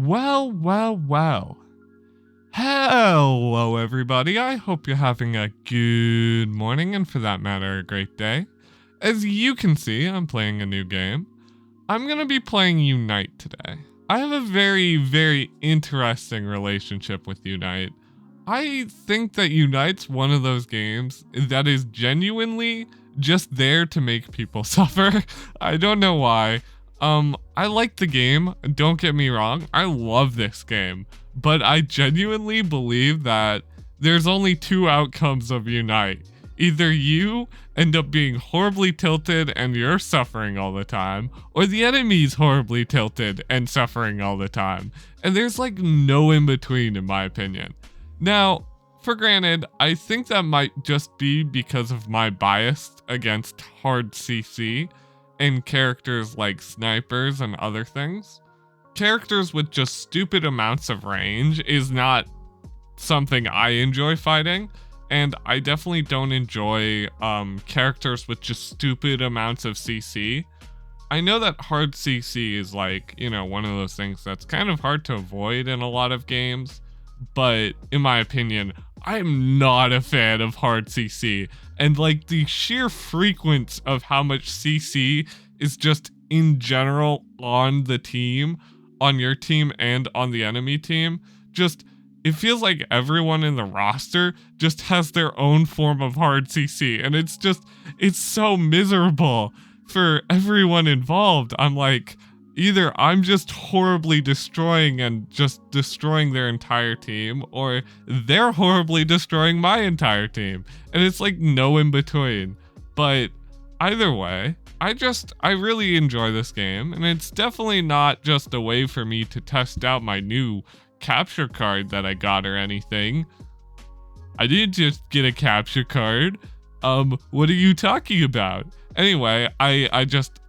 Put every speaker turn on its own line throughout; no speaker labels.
Well. Hello, everybody. I hope you're having a good morning and, for that matter, a great day. As you can see, I'm playing a new game. I'm going to be playing Unite today. I have a very interesting relationship with Unite. I think that Unite's one of those games that is genuinely just there to make people suffer. I don't know why. I like the game, don't get me wrong, I love this game, but I genuinely believe that there's only two outcomes of Unite. Either you end up being horribly tilted and you're suffering all the time, or the enemy's horribly tilted and suffering all the time. And there's like no in between, in my opinion. Now, for granted, I think that might just be because of my bias against hard CC and characters like snipers and other things. Characters with just stupid amounts of range is not something I enjoy fighting, and I definitely don't enjoy characters with just stupid amounts of CC. I know that hard CC is like, you know, one of those things that's kind of hard to avoid in a lot of games, but in my opinion, I'm not a fan of hard CC, and like the sheer frequency of how much CC is just in general on the team, on your team and on the enemy team, just it feels like everyone in the roster just has their own form of hard CC, and it's so miserable for everyone involved. I'm like, either I'm just horribly destroying their entire team, or they're horribly destroying my entire team. And it's like no in between. But either way, I really enjoy this game, and it's definitely not just a way for me to test out my new capture card that I got or anything. I didn't just get a capture card. What are you talking about? Anyway, I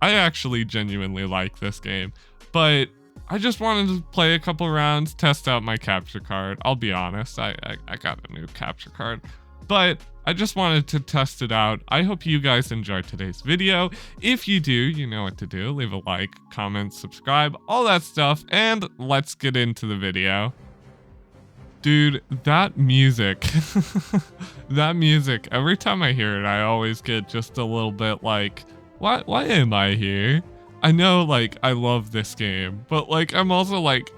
actually genuinely like this game, but I just wanted to play a couple rounds, test out my capture card. I'll be honest, I got a new capture card, but I just wanted to test it out. I hope you guys enjoyed today's video. If you do, you know what to do. Leave a like, comment, subscribe, all that stuff, and let's get into the video. Dude, that music, every time I hear it, I always get just a little bit like, why am I here? I know, like, I love this game, but like, I'm also like,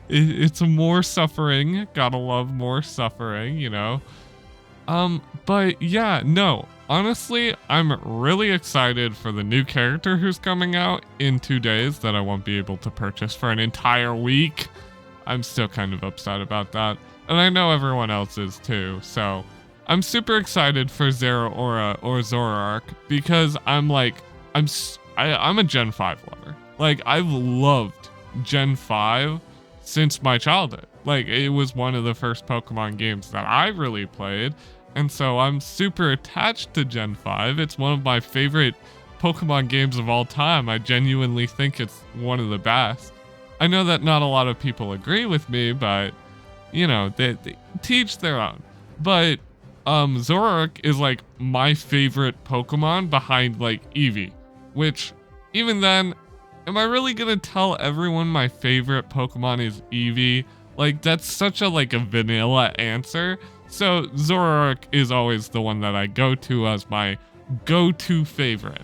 it's more suffering. Gotta love more suffering, you know? But yeah, no, honestly, I'm really excited for the new character who's coming out in 2 days that I won't be able to purchase for an entire week. I'm still kind of upset about that, and I know everyone else is too, so I'm super excited for Zeraora or Zoroark, because I'm a Gen 5 lover. Like, I've loved Gen 5 since my childhood. Like, it was one of the first Pokemon games that I really played, and so I'm super attached to Gen 5. It's one of my favorite Pokemon games of all time. I genuinely think it's one of the best. I know that not a lot of people agree with me, but, you know, they teach their own. But Zoroark is like my favorite Pokemon behind like Eevee, which even then, am I really gonna tell everyone my favorite Pokemon is Eevee? Like, that's such a like a vanilla answer. So Zoroark is always the one that I go to as my go-to favorite.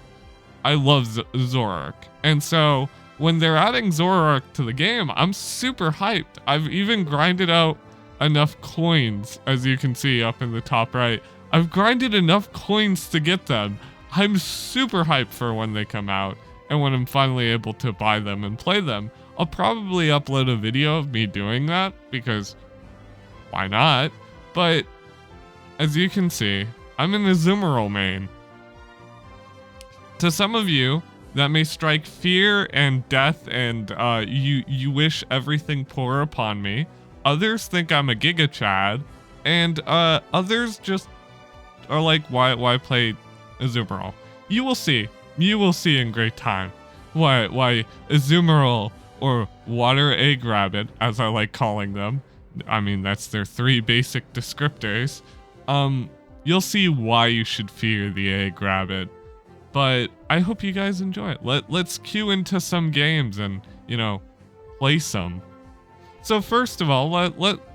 I love Zoroark, and so when they're adding Zoroark to the game, I'm super hyped. I've even grinded out enough coins, as you can see up in the top right. I've grinded enough coins to get them. I'm super hyped for when they come out, and when I'm finally able to buy them and play them. I'll probably upload a video of me doing that, because why not? But as you can see, I'm in the Azumarill main. To some of you, that may strike fear and death, and you wish everything poor upon me. Others think I'm a Giga Chad, and others just are like, why play Azumarill? You will see in great time why Azumarill, or Water Egg Rabbit, as I like calling them. I mean, that's their 3 basic descriptors. You'll see why you should fear the Egg Rabbit. But I hope you guys enjoy it. Let's queue into some games and, you know, play some. So first of all,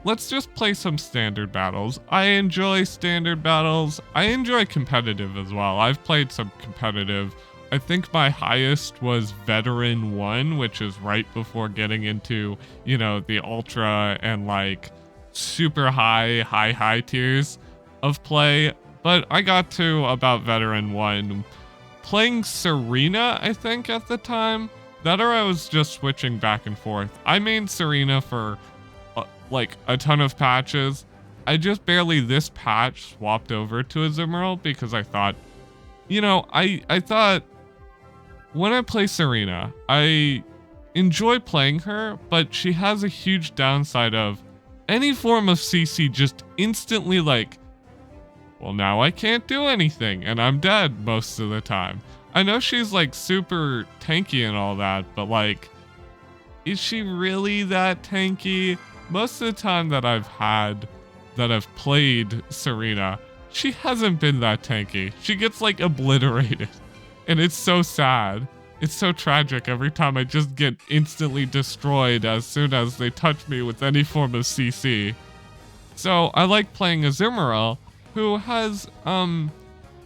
let's just play some standard battles. I enjoy standard battles. I enjoy competitive as well. I've played some competitive. I think my highest was Veteran 1, which is right before getting into, you know, the ultra and like super high tiers of play. But I got to about Veteran 1 playing Serena, I think, at the time. That or I was just switching back and forth. I mained Serena for like a ton of patches. I just barely this patch swapped over to Azumarill because I thought, you know, I thought when I play Serena, I enjoy playing her, but she has a huge downside of any form of CC just instantly like, well, now I can't do anything and I'm dead most of the time. I know she's like super tanky and all that, but like, is she really that tanky? Most of the time that I've played Serena, she hasn't been that tanky. She gets like obliterated and it's so sad. It's so tragic every time I just get instantly destroyed as soon as they touch me with any form of CC. So I like playing Azumarill, who has,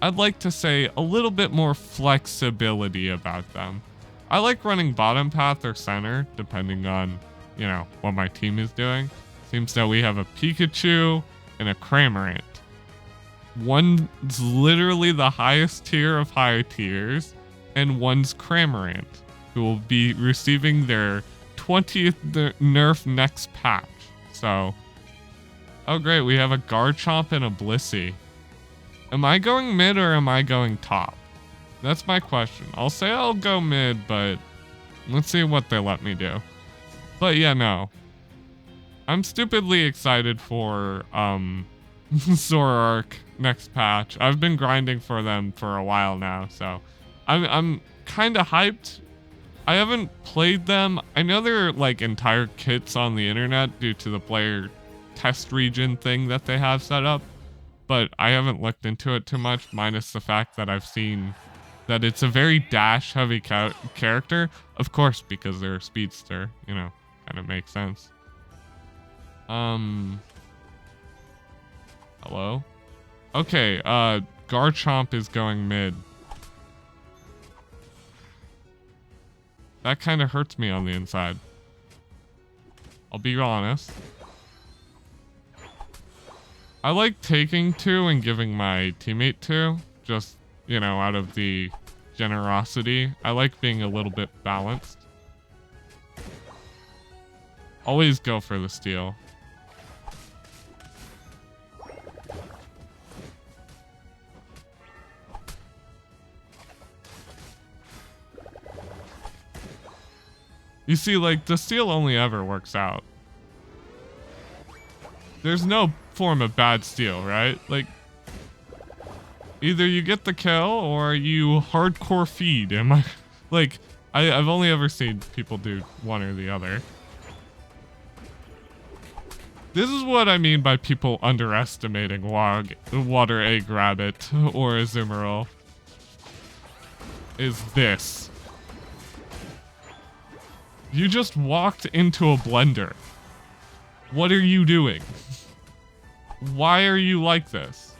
I'd like to say a little bit more flexibility about them. I like running bottom path or center, depending on, you know, what my team is doing. Seems that we have a Pikachu and a Cramorant. One's literally the highest tier of high tiers, and one's Cramorant, who will be receiving their 20th nerf next patch. So, oh great, we have a Garchomp and a Blissey. Am I going mid or am I going top? That's my question. I'll say I'll go mid, but let's see what they let me do. But yeah, no. I'm stupidly excited for Zoroark next patch. I've been grinding for them for a while now, so I'm kind of hyped. I haven't played them. I know there are like entire kits on the internet due to the player test region thing that they have set up, but I haven't looked into it too much, minus the fact that I've seen that it's a very dash heavy character. Of course, because they're a speedster, you know, kind of makes sense. Hello? Okay, Garchomp is going mid. That kind of hurts me on the inside. I'll be honest. I like taking 2 and giving my teammate 2, just, you know, out of the generosity. I like being a little bit balanced. Always go for the steal. You see, like, the steal only ever works out. There's no form of bad steal, right? Like, either you get the kill or you hardcore feed. Am I like, I've only ever seen people do one or the other. This is what I mean by people underestimating Water Egg Rabbit or Azumarill. Is this. You just walked into a blender. What are you doing? Why are you like this?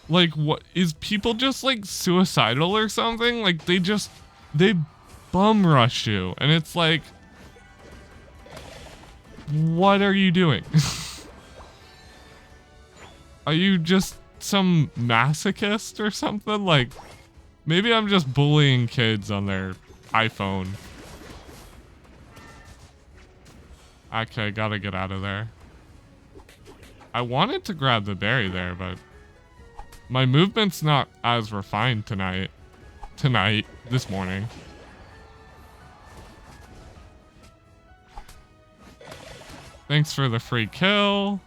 Like, what is people just like suicidal or something? Like they bum rush you and it's like, what are you doing? Are you just some masochist or something? Like, maybe I'm just bullying kids on their iPhone. Okay, gotta get out of there. I wanted to grab the berry there, but my movement's not as refined this morning. Thanks for the free kill.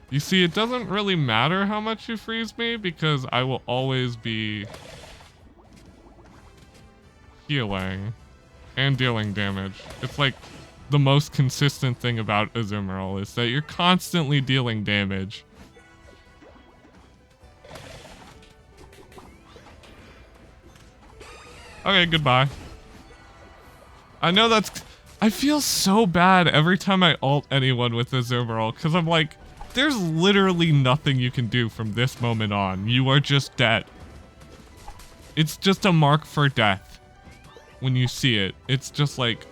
You see, it doesn't really matter how much you freeze me because I will always be healing and dealing damage. It's like the most consistent thing about Azumarill is that you're constantly dealing damage. Okay, goodbye. I know that's... I feel so bad every time I ult anyone with Azumarill, because I'm like, there's literally nothing you can do from this moment on. You are just dead. It's just a mark for death when you see it. It's just like,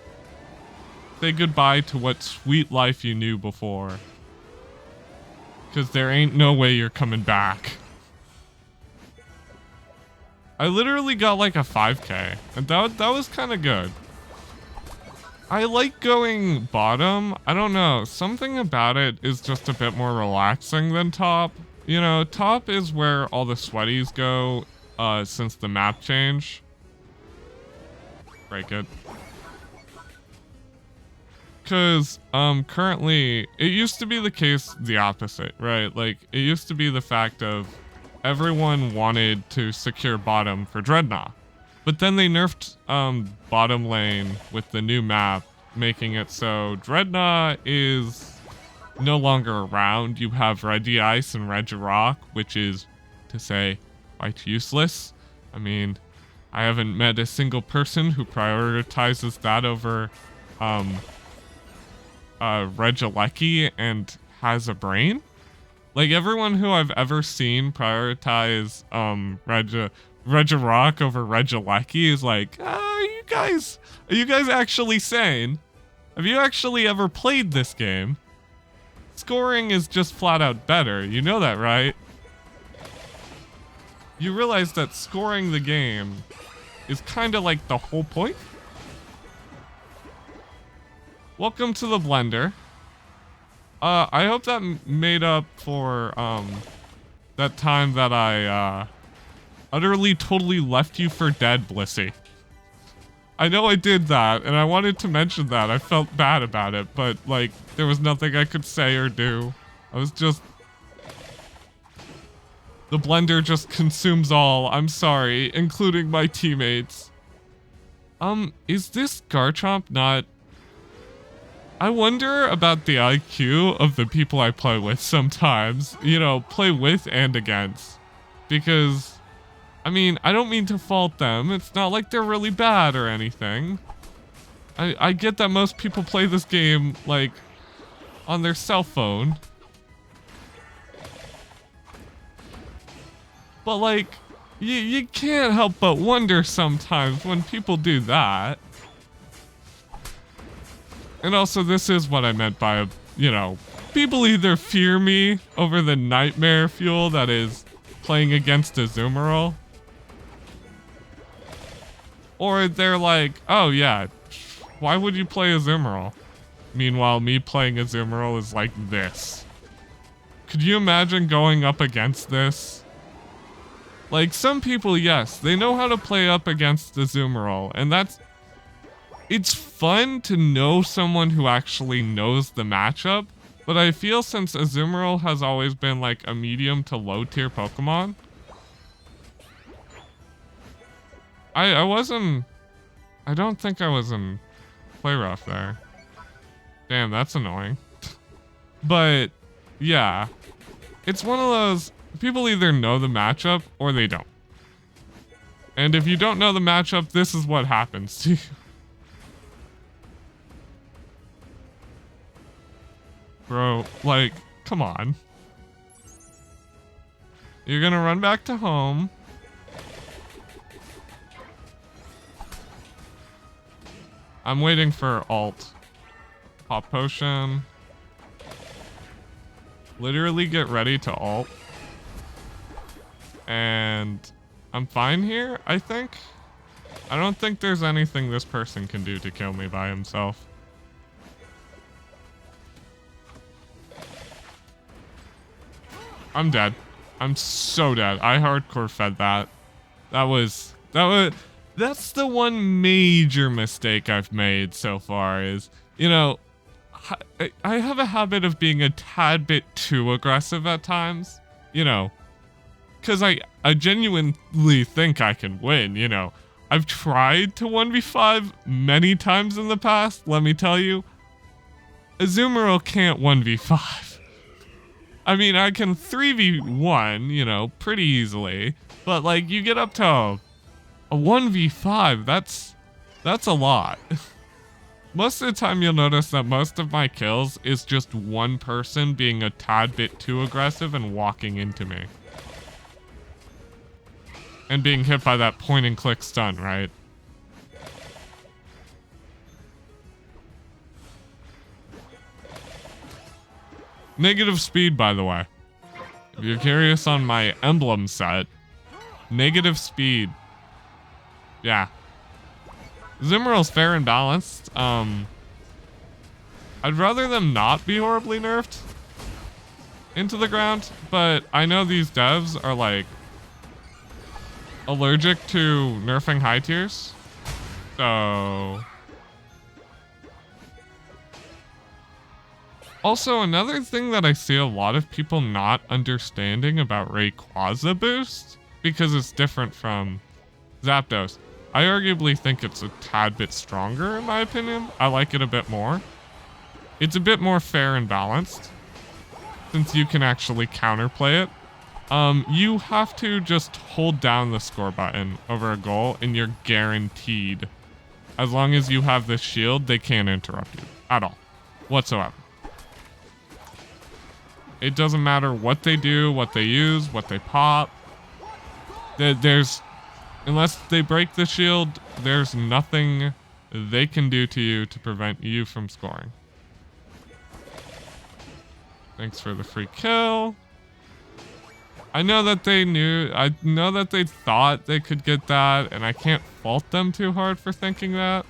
say goodbye to what sweet life you knew before. Because there ain't no way you're coming back. I literally got like a 5k, and that was kind of good. I like going bottom. I don't know. Something about it is just a bit more relaxing than top. You know, top is where all the sweaties go since the map change. Break it. Because currently, it used to be the case the opposite, right? Like, it used to be the fact of everyone wanted to secure bottom for Dreadnought. But then they nerfed bottom lane with the new map, making it so Dreadnought is no longer around. You have Regice and Regirock, which is, to say, quite useless. I mean, I haven't met a single person who prioritizes that over Regieleki and has a brain. Like, everyone who I've ever seen prioritize Regirock over Regieleki is like, are you guys actually sane? Have you actually ever played this game? Scoring is just flat out better. You know that, right? You realize that scoring the game is kind of like the whole point? Welcome to the blender. I hope that made up for that time that I utterly totally left you for dead, Blissey. I know I did that, and I wanted to mention that. I felt bad about it, but like there was nothing I could say or do. I was just... The blender just consumes all. I'm sorry, including my teammates. Is this Garchomp not... I wonder about the IQ of the people I play with sometimes. You know, play with and against. Because, I mean, I don't mean to fault them. It's not like they're really bad or anything. I get that most people play this game, like, on their cell phone. But, like, you can't help but wonder sometimes when people do that. And also, this is what I meant by, you know, people either fear me over the nightmare fuel that is playing against Azumarill, or they're like, oh yeah, why would you play Azumarill? Meanwhile, me playing Azumarill is like this. Could you imagine going up against this? Like, some people, yes, they know how to play up against Azumarill, and that's... It's fun to know someone who actually knows the matchup, but I feel since Azumarill has always been like a medium to low tier Pokemon, I don't think I was in play rough there. Damn, that's annoying. But yeah, it's one of those, people either know the matchup or they don't. And if you don't know the matchup, this is what happens to you. Bro, like, come on. You're gonna run back to home. I'm waiting for ult. Pop potion. Literally get ready to ult. And I'm fine here, I think. I don't think there's anything this person can do to kill me by himself. I'm dead. I'm so dead. I hardcore fed that. That's the one major mistake I've made so far is, you know, I have a habit of being a tad bit too aggressive at times, you know, because I genuinely think I can win, you know. I've tried to 1v5 many times in the past, let me tell you. Azumarill can't 1v5. I mean, I can 3v1, you know, pretty easily. But, like, you get up to A 1v5, that's a lot. Most of the time you'll notice that most of my kills is just one person being a tad bit too aggressive and walking into me. And being hit by that point and click stun, right? Negative speed, by the way. If you're curious on my emblem set, negative speed. Yeah. Azumarill's fair and balanced. I'd rather them not be horribly nerfed into the ground, but I know these devs are like allergic to nerfing high tiers. So also, another thing that I see a lot of people not understanding about Rayquaza boost, because it's different from Zapdos. I arguably think it's a tad bit stronger in my opinion. I like it a bit more. It's a bit more fair and balanced, since you can actually counterplay it. You have to just hold down the score button over a goal and you're guaranteed. As long as you have this shield, they can't interrupt you at all, whatsoever. It doesn't matter what they do, what they use, what they pop. Unless they break the shield, there's nothing they can do to you to prevent you from scoring. Thanks for the free kill. I know that they thought they could get that, and I can't fault them too hard for thinking that.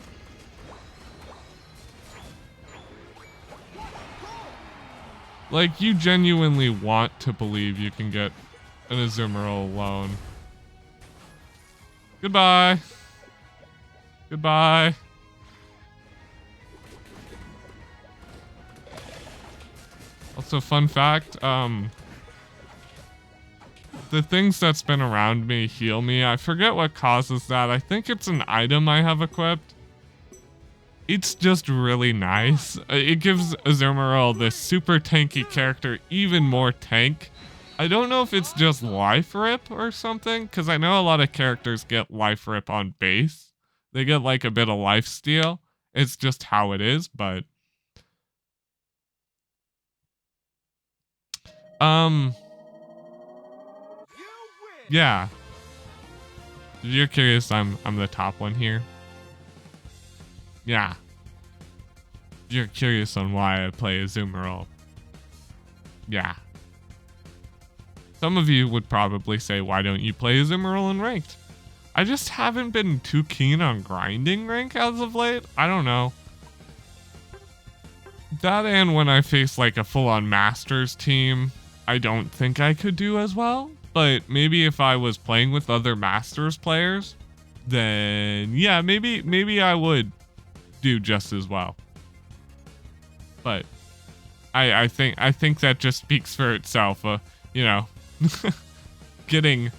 Like, you genuinely want to believe you can get an Azumarill alone. Goodbye. Goodbye. Also, fun fact, the things that spin around me heal me. I forget what causes that. I think it's an item I have equipped. It's just really nice. It gives Azumarill, this super tanky character, even more tank. I don't know if it's just life rip or something, because I know a lot of characters get life rip on base. They get like a bit of life steal. It's just how it is, but yeah. If you're curious, I'm the top one here. Yeah. If you're curious on why I play Azumarill. Yeah. Some of you would probably say, why don't you play Azumarill in ranked? I just haven't been too keen on grinding rank as of late. I don't know. That and when I face like a full-on Masters team, I don't think I could do as well. But maybe if I was playing with other Masters players, then yeah, maybe I would do just as well. But I think that just speaks for itself. You know, getting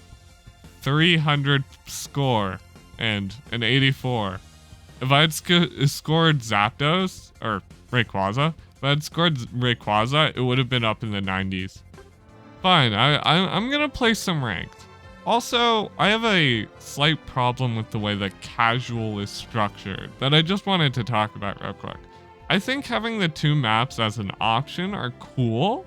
300 score and an 84. If I had scored Zapdos or Rayquaza, if I had scored Rayquaza, it would have been up in the 90s. Fine, I'm gonna play some ranked. Also, I have a slight problem with the way that casual is structured that I just wanted to talk about real quick. I think having the two maps as an option are cool,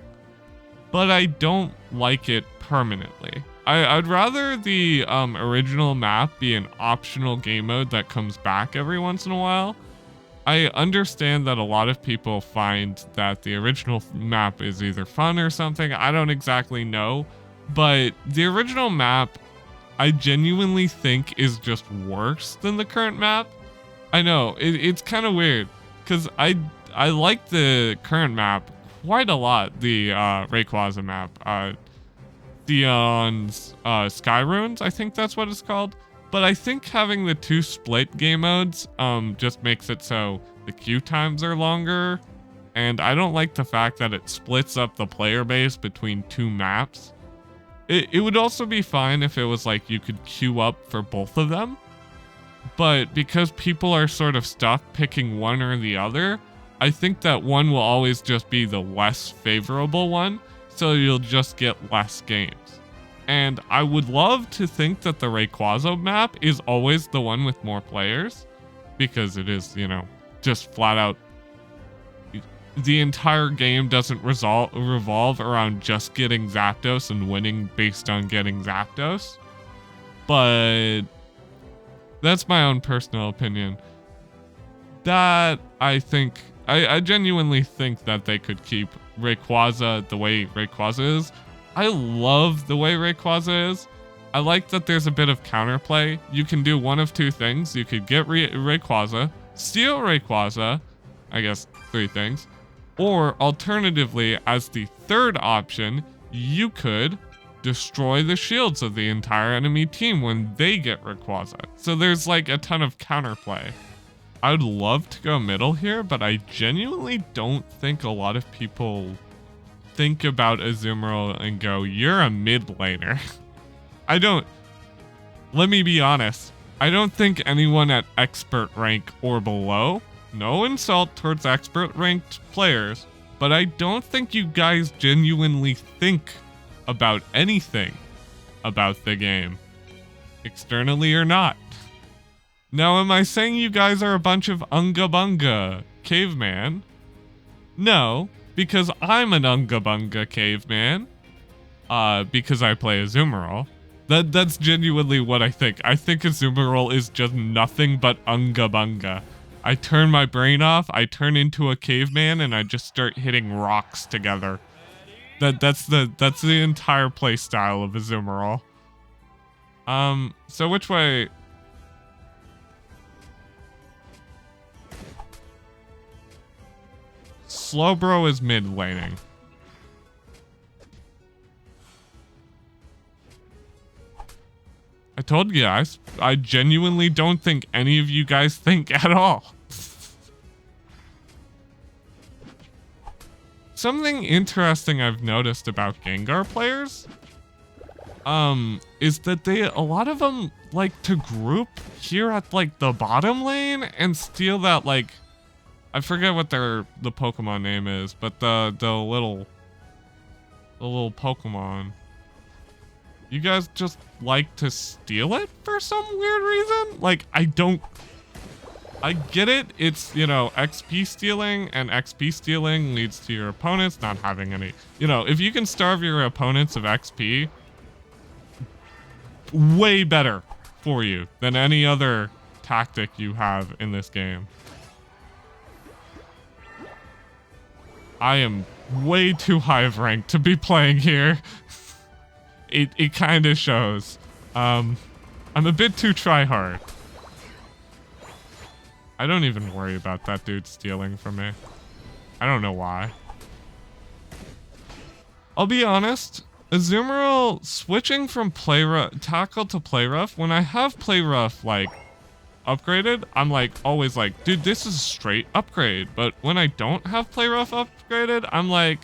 but I don't like it permanently. I'd rather the original map be an optional game mode that comes back every once in a while. I understand that a lot of people find that the original map is either fun or something. I don't exactly know, but the original map I genuinely think is just worse than the current map. I know, it's kind of weird because I like the current map quite a lot, the Rayquaza map. Theon's Sky Runes, I think that's what it's called. But I think having the two split game modes just makes it so the queue times are longer. And I don't like the fact that it splits up the player base between two maps. It would also be fine if it was like you could queue up for both of them. But because people are sort of stuck picking one or the other, I think that one will always just be the less favorable one. So you'll just get less games. And I would love to think that the Rayquaza map is always the one with more players, because it is, you know, just flat out. The entire game doesn't revolve around just getting Zapdos and winning based on getting Zapdos. But that's my own personal opinion. That I think, I genuinely think that they could keep Rayquaza the way Rayquaza is. I love the way Rayquaza is. I like that there's a bit of counterplay. You can do one of two things. You could get Rayquaza, steal Rayquaza, I guess 3 things. Or alternatively, as the third option, you could destroy the shields of the entire enemy team when they get Rayquaza. So there's like a ton of counterplay. I would love to go middle here, but I genuinely don't think a lot of people think about Azumarill and go, you're a mid laner. I don't. Let me be honest. I don't think anyone at expert rank or below, no insult towards expert ranked players, but I don't think you guys genuinely think about anything about the game, externally or not. Now, am I saying you guys are a bunch of Unga Bunga caveman? No, because I'm an Unga Bunga caveman, because I play Azumarill. That's genuinely what I think. I think Azumarill is just nothing but Unga Bunga. I turn my brain off, I turn into a caveman, and I just start hitting rocks together. That's the entire play style of Azumarill. So which way? Slowbro is mid laning. I told you guys, I genuinely don't think any of you guys think at all. Something interesting I've noticed about Gengar players, is that a lot of them like to group here at like the bottom lane and steal that, like, I forget what the Pokemon name is, but the little Pokemon. You guys just like to steal it for some weird reason? Like, I get it. It's, you know, XP stealing, and XP stealing leads to your opponents not having any, you know, if you can starve your opponents of XP, way better for you than any other tactic you have in this game. I am way too high of rank to be playing here. It kind of shows. I'm a bit too tryhard. I don't even worry about that dude stealing from me. I don't know why. I'll be honest, Azumarill switching from tackle to play rough, when I have play rough like upgraded, I'm like always like, dude, this is a straight upgrade. But when I don't have play rough upgraded, I'm like,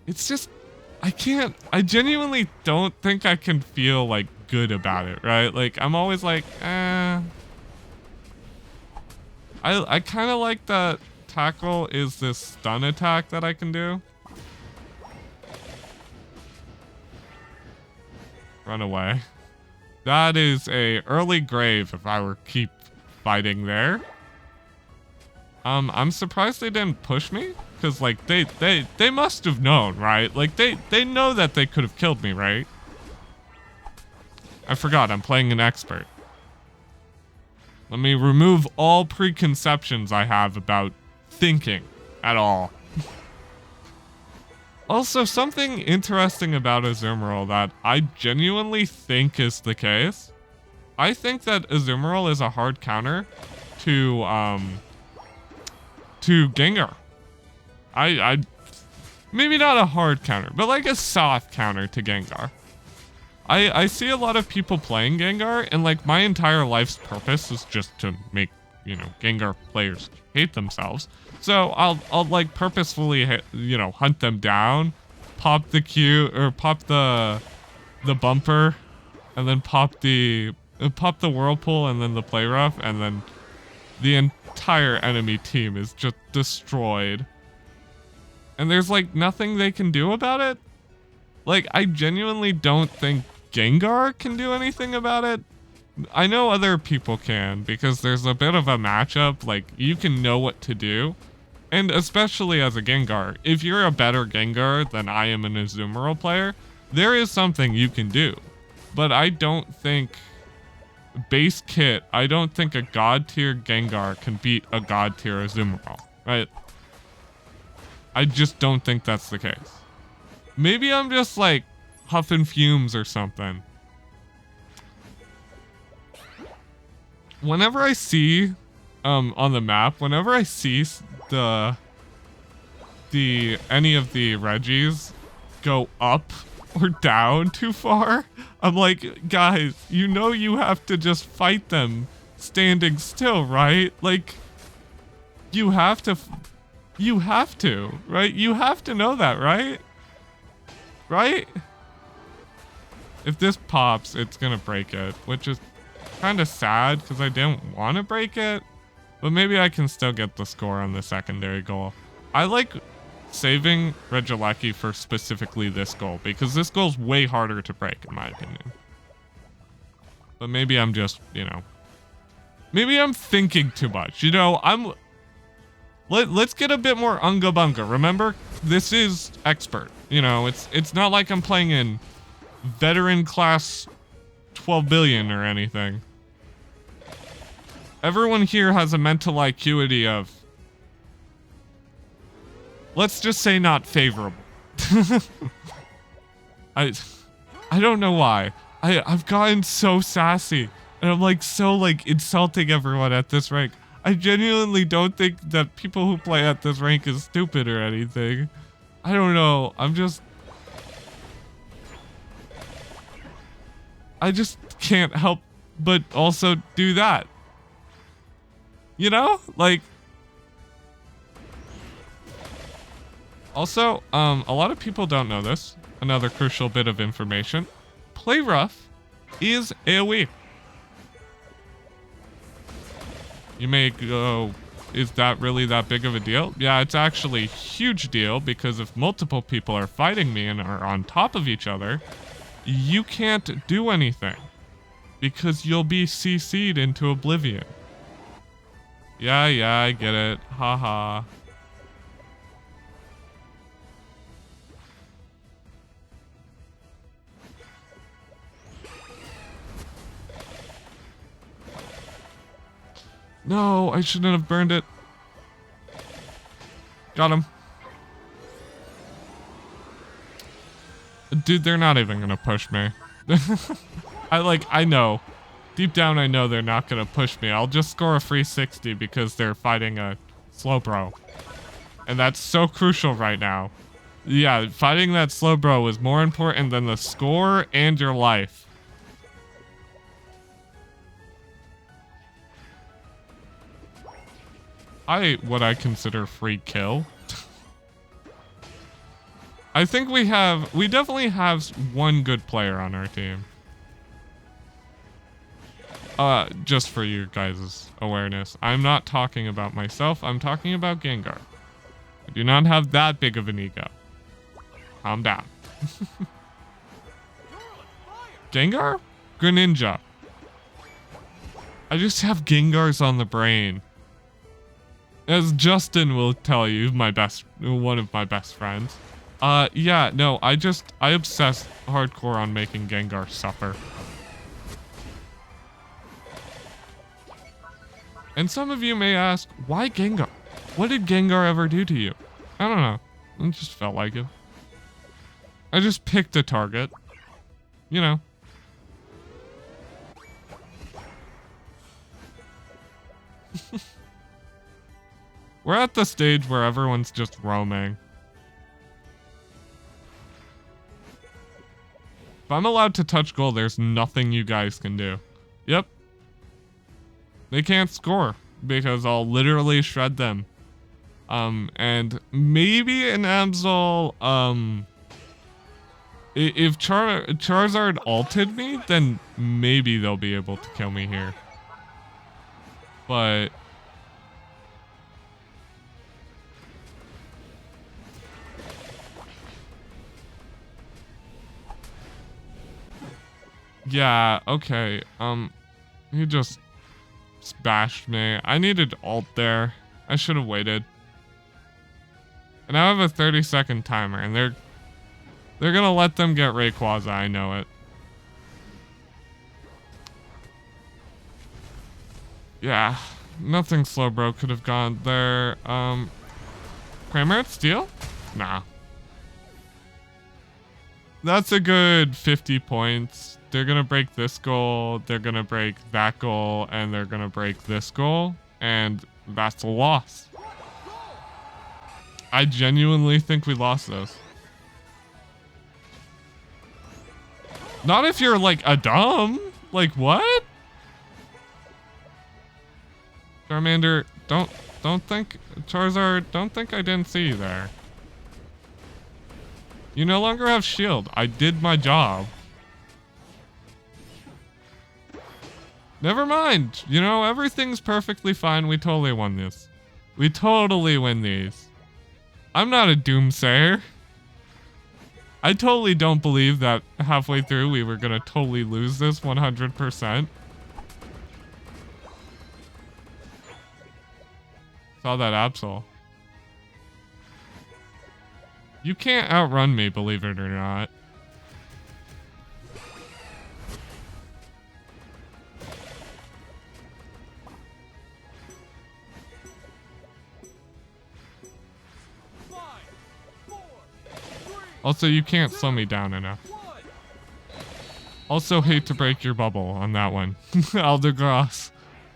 it's just, I genuinely don't think I can feel like good about it, right? Like, I'm always like, I kind of like that tackle is this stun attack that I can do. Run away. That is a early grave if I were keep fighting there. I'm surprised they didn't push me, because like they must have known, right? Like they know that they could have killed me, right? I forgot I'm playing an expert. Let me remove all preconceptions I have about thinking at all. Also, something interesting about Azumarill that I genuinely think is the case. I think that Azumarill is a hard counter to Gengar. I maybe not a hard counter, but like a soft counter to Gengar. I see a lot of people playing Gengar, and like my entire life's purpose is just to make, you know, Gengar players hate themselves. So I'll like purposefully, you know, hunt them down, pop the Q, or pop the bumper, and then pop the whirlpool, and then the play rough, and then the entire enemy team is just destroyed. And there's like nothing they can do about it. Like, I genuinely don't think Gengar can do anything about it. I know other people can, because there's a bit of a matchup, like, you can know what to do. And especially as a Gengar, if you're a better Gengar than I am an Azumarill player, there is something you can do. But I don't think, base kit, I don't think a god tier Gengar can beat a god tier Azumarill, right? I just don't think that's the case. Maybe I'm just like huffing fumes or something. Whenever I see, on the map, whenever I see any of the Regis go up or down too far, I'm like, guys, you know you have to just fight them standing still, right? Like, you have to, right? You have to know that, right? Right? If this pops, it's gonna break it, which is kind of sad because I didn't want to break it, but maybe I can still get the score on the secondary goal. I like saving Regieleki for specifically this goal because this goal's way harder to break in my opinion. But maybe I'm just, you know, maybe I'm thinking too much. You know, let's get a bit more unga bunga. Remember, this is expert. You know, it's not like I'm playing in veteran class 12 billion or anything. Everyone here has a mental acuity of, let's just say, not favorable. I don't know why. I've gotten so sassy and I'm like so like insulting everyone at this rank. I genuinely don't think that people who play at this rank is stupid or anything. I don't know. I just can't help but also do that. You know? Like, also, a lot of people don't know this. Another crucial bit of information. Play rough is AoE. You may go, is that really that big of a deal? Yeah, it's actually a huge deal because if multiple people are fighting me and are on top of each other, you can't do anything because you'll be CC'd into oblivion. Yeah, I get it. Haha. No, I shouldn't have burned it. Got him. Dude, they're not even gonna push me. I know. Deep down I know they're not gonna push me. I'll just score a free 60 because they're fighting a Slowbro. And that's so crucial right now. Yeah, fighting that Slowbro is more important than the score and your life. What I consider free kill. I think we definitely have one good player on our team. Just for you guys' awareness. I'm not talking about myself, I'm talking about Gengar. I do not have that big of an ego. Calm down. Gengar? Greninja. I just have Gengars on the brain. As Justin will tell you, one of my best friends. Yeah, no, I obsess hardcore on making Gengar suffer. And some of you may ask, why Gengar? What did Gengar ever do to you? I don't know. It just felt like it. I just picked a target. You know. We're at the stage where everyone's just roaming. If I'm allowed to touch goal, there's nothing you guys can do. Yep. They can't score because I'll literally shred them. And maybe an Absol, if Charizard ulted me, then maybe they'll be able to kill me here. But Yeah, okay. He just bashed me. I needed ult there. I should have waited. And I have a 30-second timer, and they're gonna let them get Rayquaza, I know it. Yeah, nothing Slowbro could have gone there. Kramer at Steel? Nah. That's a good 50 points. They're gonna break this goal, they're gonna break that goal, and they're gonna break this goal, and that's a loss. I genuinely think we lost those. Not if you're like a dumb. Like what? Charmander, don't think, Charizard, don't think I didn't see you there. You no longer have shield. I did my job. Never mind. You know, everything's perfectly fine. We totally won this. We totally win these. I'm not a doomsayer. I totally don't believe that halfway through we were gonna totally lose this 100%. Saw that Absol. You can't outrun me, believe it or not. Also, you can't slow me down enough. Also, hate to break your bubble on that one. Aldergross.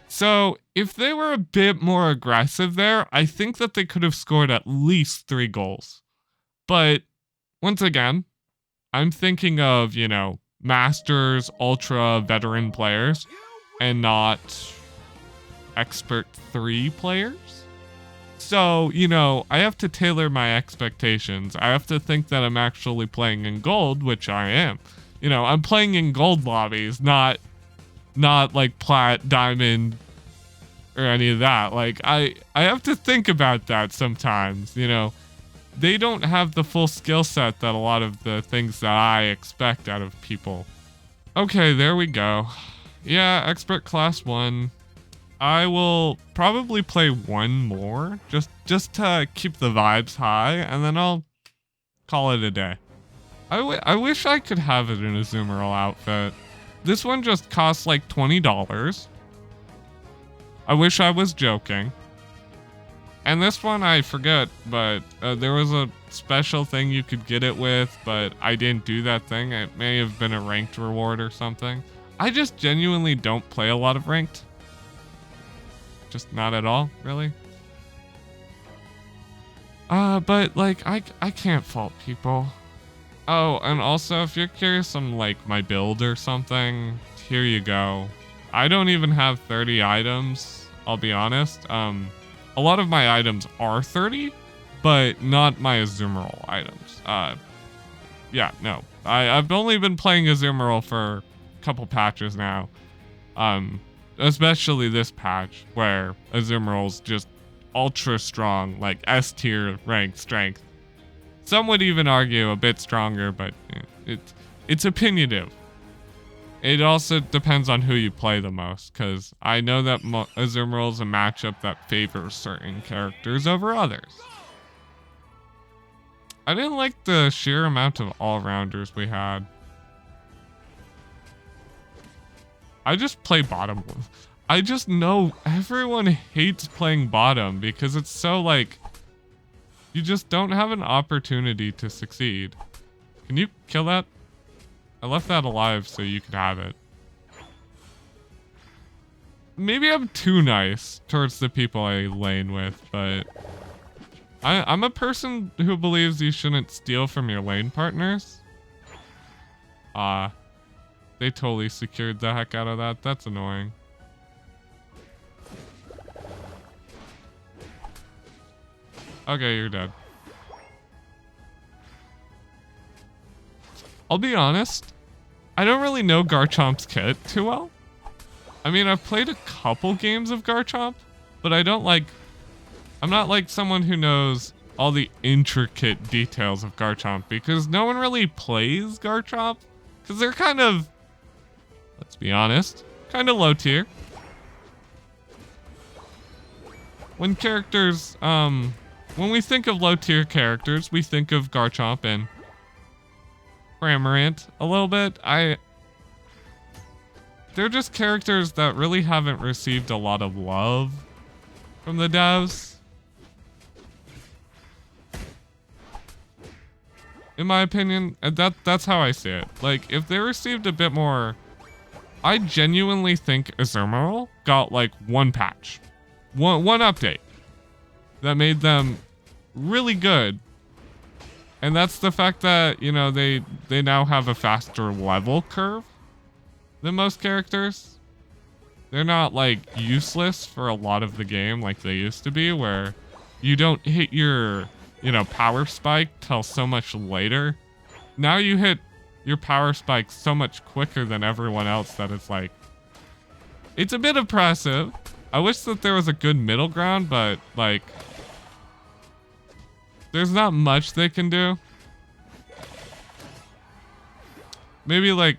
So, if they were a bit more aggressive there, I think that they could have scored at least 3 goals. But, once again, I'm thinking of, you know, Masters, Ultra, Veteran players, and not Expert 3 players. So, you know, I have to tailor my expectations. I have to think that I'm actually playing in gold, which I am. You know, I'm playing in gold lobbies, not like plat, diamond, or any of that. Like, I have to think about that sometimes, you know. They don't have the full skill set that a lot of the things that I expect out of people. Okay, there we go. Yeah, Expert Class 1. I will probably play one more, just to keep the vibes high, and then I'll call it a day. I wish I could have it in a Azumarill outfit. This one just costs like $20. I wish I was joking. And this one I forget, but there was a special thing you could get it with, but I didn't do that thing. It may have been a ranked reward or something. I just genuinely don't play a lot of ranked. Just not at all, really. But like, I can't fault people. Oh, and also if you're curious on like my build or something, here you go. I don't even have 30 items, I'll be honest. A lot of my items are 30, but not my Azumarill items. Yeah, no. I've only been playing Azumarill for a couple patches now. Especially this patch where Azumarill's just ultra strong, like S tier ranked strength. Some would even argue a bit stronger, but it's opinionative. It also depends on who you play the most, because I know that Azumarill's a matchup that favors certain characters over others. I didn't like the sheer amount of all-rounders we had. I just play bottom. I just know everyone hates playing bottom because it's so like, you just don't have an opportunity to succeed. Can you kill that? I left that alive so you could have it. Maybe I'm too nice towards the people I lane with, but I'm a person who believes you shouldn't steal from your lane partners. They totally secured the heck out of that. That's annoying. Okay, you're dead. I'll be honest, I don't really know Garchomp's kit too well. I mean, I've played a couple games of Garchomp, but I'm not like someone who knows all the intricate details of Garchomp because no one really plays Garchomp because they're kind of Let's be honest. Kind of low tier. When characters, when we think of low tier characters, we think of Garchomp and Cramorant a little bit. They're just characters that really haven't received a lot of love from the devs. In my opinion, that's how I see it. Like, if they received a bit more, I genuinely think Azumarill got like one patch, one update that made them really good. And that's the fact that, you know, they now have a faster level curve than most characters. They're not like useless for a lot of the game like they used to be, where you don't hit your, you know, power spike till so much later. Now you hit your power spike so much quicker than everyone else that it's like, it's a bit oppressive. I wish that there was a good middle ground, but like, there's not much they can do. Maybe like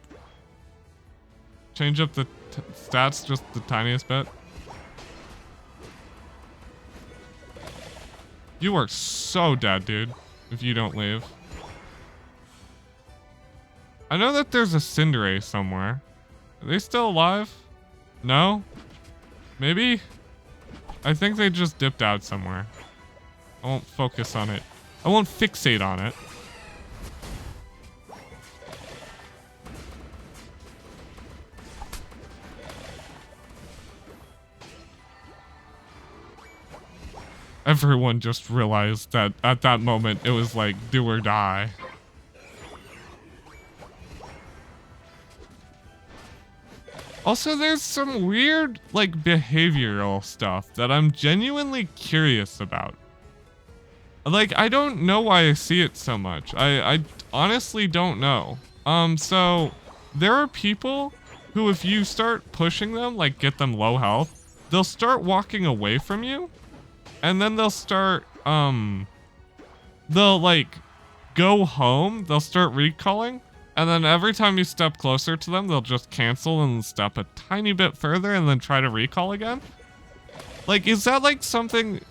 change up the stats just the tiniest bit. You are so dead, dude, if you don't leave. I know that there's a Cinderace somewhere. Are they still alive? No? Maybe? I think they just dipped out somewhere. I won't focus on it. I won't fixate on it. Everyone just realized that at that moment it was like do or die. Also, there's some weird like behavioral stuff that I'm genuinely curious about. Like, I don't know why I see it so much. I honestly don't know. So there are people who, if you start pushing them, like get them low health, they'll start walking away from you. And then they'll start, they'll like go home, they'll start recalling, and then every time you step closer to them, they'll just cancel and step a tiny bit further and then try to recall again. Like, is that like something,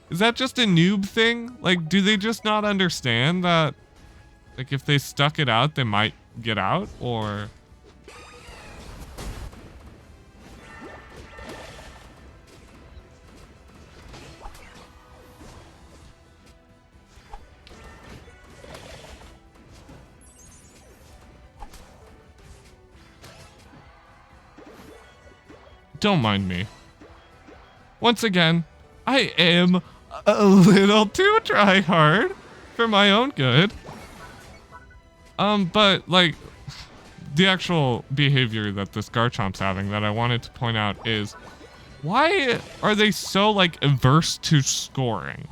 is that just a noob thing? Like, do they just not understand that, like, if they stuck it out, they might get out, or... Don't mind me. Once again, I am a little too try hard for my own good. But like the actual behavior that this Garchomp's having that I wanted to point out is, why are they so like averse to scoring?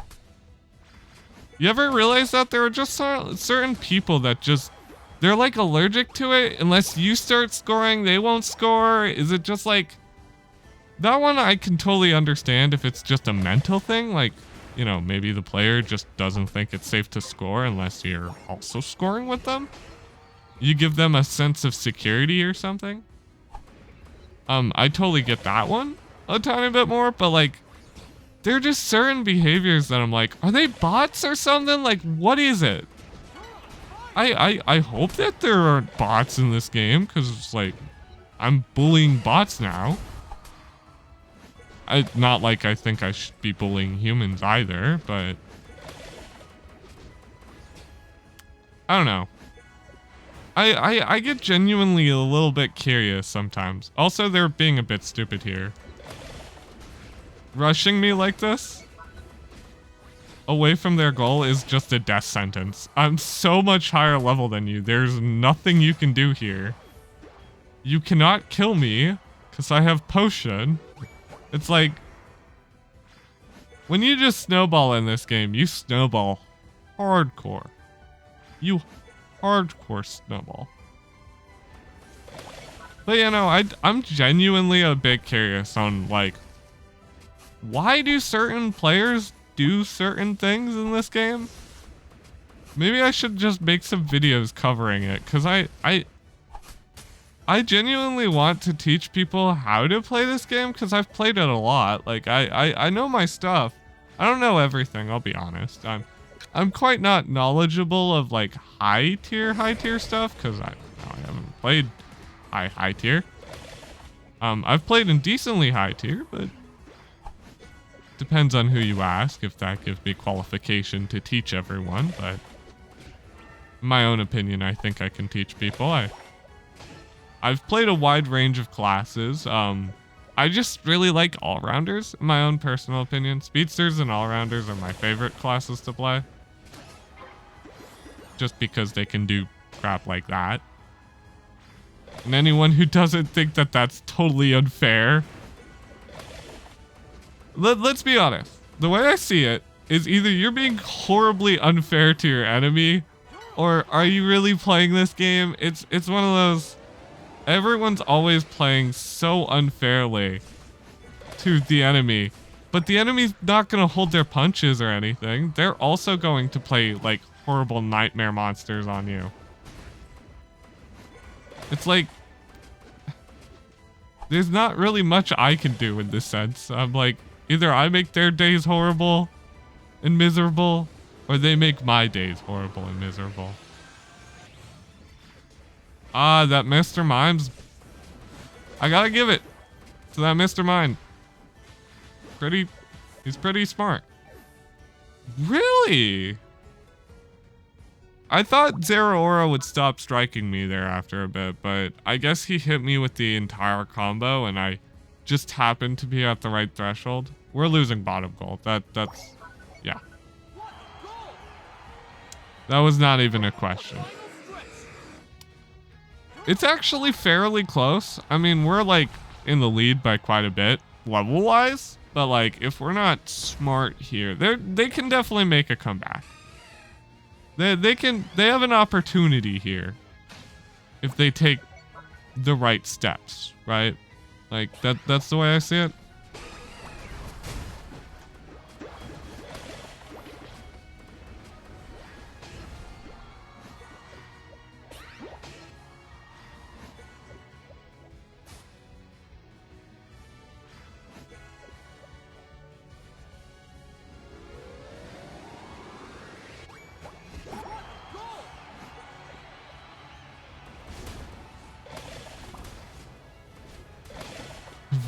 You ever realize that there are just certain people that just, they're like allergic to it? Unless you start scoring, they won't score. Is it just like, that one I can totally understand if it's just a mental thing, like, you know, maybe the player just doesn't think it's safe to score unless you're also scoring with them. You give them a sense of security or something. I totally get that one a tiny bit more, but like, there are just certain behaviors that I'm like, are they bots or something? Like, what is it? I hope that there aren't bots in this game, because it's like, I'm bullying bots now. Not like I think I should be bullying humans either, but I don't know. I get genuinely a little bit curious sometimes. Also, they're being a bit stupid here. Rushing me like this away from their goal is just a death sentence. I'm so much higher level than you. There's nothing you can do here. You cannot kill me because I have potion. It's like, when you just snowball in this game, you snowball hardcore. You hardcore snowball. But you know, I'm genuinely a bit curious on like, why do certain players do certain things in this game? Maybe I should just make some videos covering it, because I genuinely want to teach people how to play this game because I've played it a lot. Like I know my stuff. I don't know everything, I'll be honest. I'm quite not knowledgeable of like high tier stuff because I haven't played high tier. I've played in decently high tier, but depends on who you ask if that gives me qualification to teach everyone, but in my own opinion, I think I can teach people. I've played a wide range of classes. I just really like all-rounders, in my own personal opinion. Speedsters and all-rounders are my favorite classes to play. Just because they can do crap like that. And anyone who doesn't think that that's totally unfair. Let's be honest. The way I see it is either you're being horribly unfair to your enemy, or are you really playing this game? It's one of those... Everyone's always playing so unfairly to the enemy, but the enemy's not going to hold their punches or anything. They're also going to play like horrible nightmare monsters on you. It's like, there's not really much I can do in this sense. I'm like, either I make their days horrible and miserable, or they make my days horrible and miserable. Ah, that Mr. Mime's... I gotta give it to that Mr. Mime. He's pretty smart. Really? I thought Zeraora would stop striking me there after a bit, but I guess he hit me with the entire combo and I just happened to be at the right threshold. We're losing bottom gold. That's... yeah. That was not even a question. It's actually fairly close. I mean, we're like in the lead by quite a bit level-wise, but like if we're not smart here, they can definitely make a comeback. They have an opportunity here if they take the right steps, right? Like that's the way I see it.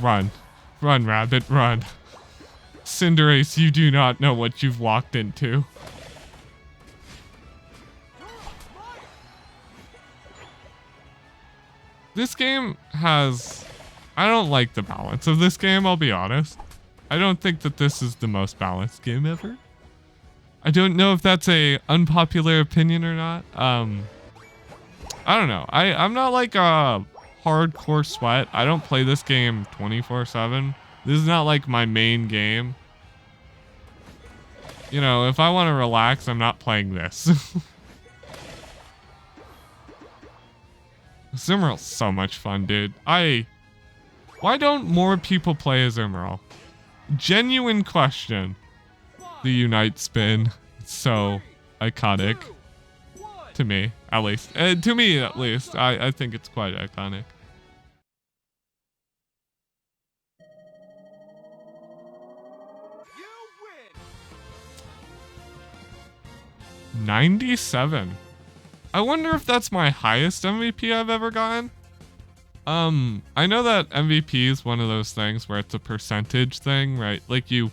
Run. Run, rabbit, run. Cinderace, you do not know what you've walked into. This game has... I don't like the balance of this game, I'll be honest. I don't think that this is the most balanced game ever. I don't know if that's a unpopular opinion or not. I don't know. I'm not like a hardcore sweat. I don't play this game 24/7. This is not like my main game. You know, if I want to relax, I'm not playing this. Azumarill's so much fun, dude. Why don't more people play Azumarill? Genuine question. The Unite spin. It's so iconic. To me, at least. To me, at least. I think it's quite iconic. You win. 97. I wonder if that's my highest MVP I've ever gotten. I know that MVP is one of those things where it's a percentage thing, right? Like you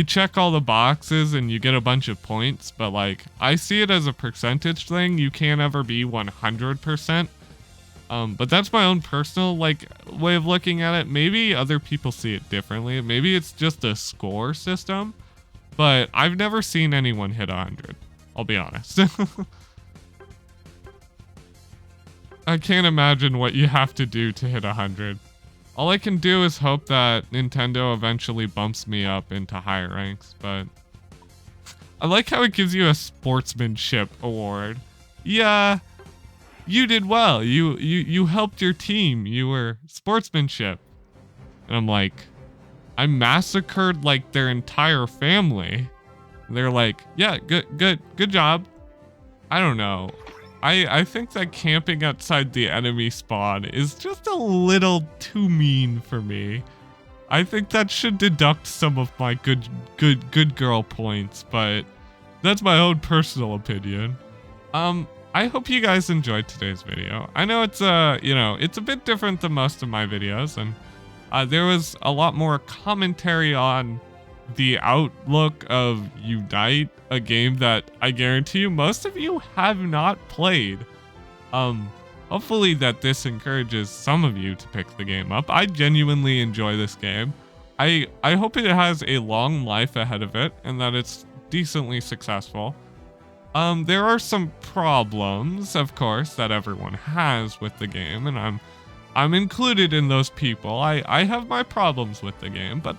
check all the boxes and you get a bunch of points, but like I see it as a percentage thing. You can't ever be 100%. But that's my own personal like way of looking at it. Maybe other people see it differently. Maybe it's just a score system, but I've never seen anyone hit 100. I'll be honest. I can't imagine what you have to do to hit 100. All I can do is hope that Nintendo eventually bumps me up into higher ranks, but I like how it gives you a sportsmanship award. Yeah, you did well. You helped your team. You were sportsmanship. And I'm like, I massacred like their entire family. And they're like, yeah, good job. I don't know. I think that camping outside the enemy spawn is just a little too mean for me. I think that should deduct some of my good girl points, but that's my own personal opinion. I hope you guys enjoyed today's video. I know it's it's a bit different than most of my videos, and there was a lot more commentary on the outlook of Unite, a game that I guarantee you most of you have not played. Hopefully that this encourages some of you to pick the game up. I genuinely enjoy this game. I hope it has a long life ahead of it and that it's decently successful. There are some problems, of course, that everyone has with the game, and I'm included in those people. I have my problems with the game, but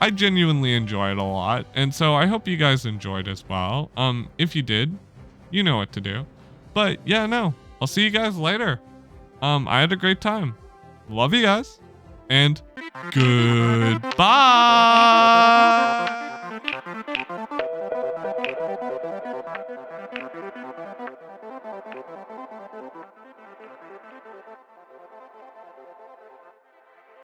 I genuinely enjoy it a lot, and so I hope you guys enjoyed as well. If you did, you know what to do. But yeah, no, I'll see you guys later. I had a great time. Love you guys, and goodbye.